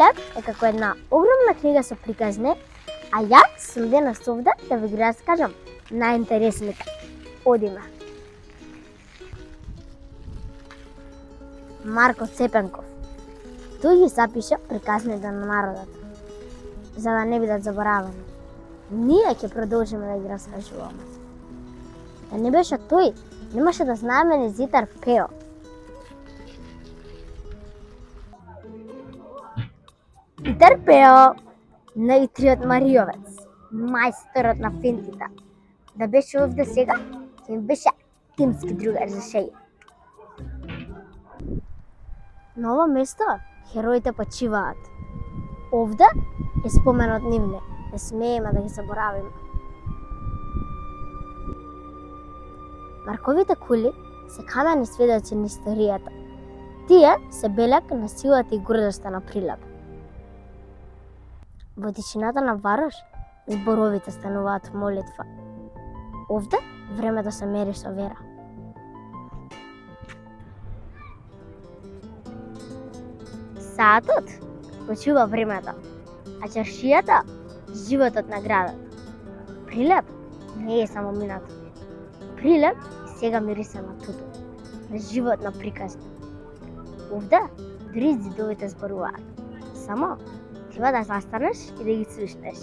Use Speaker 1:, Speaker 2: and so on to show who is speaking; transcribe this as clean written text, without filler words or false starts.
Speaker 1: Прилеп е како една огромна книга со приказни, а ја сум денес овде да ви ги раскажам најинтересните. Одиме. Марко Цепенков. Тој ги запиша приказните на народот, за да не бидат заборавани. Ние ќе продолжиме да ги раскажуваме. Да не беше тој, немаше да знаеме ни Зитар Пео. Зитар Пео, најутриот Мариовец, мајсторот на финтите. Да беше овде сега, ќе ми беше тимски другар за шеја. На ова место хероите почиваат. Овде е споменот нивне, не смееме да ги заборавиме. Марковите кули се камени сведоци на историјата. Тие се белег на силата и гордоста на Прилеп. Во тишината на Варош зборовите стануваат молитва. Овде времето се мери со вера. Саатот го чува времето, а чаршијата животот на градот. Прилеп не е само минато. Прилеп сега мириса на туту, на живот на приказни. Овде дури зидовите зборуваат. Само треба да застанеш и да ги слушнеш.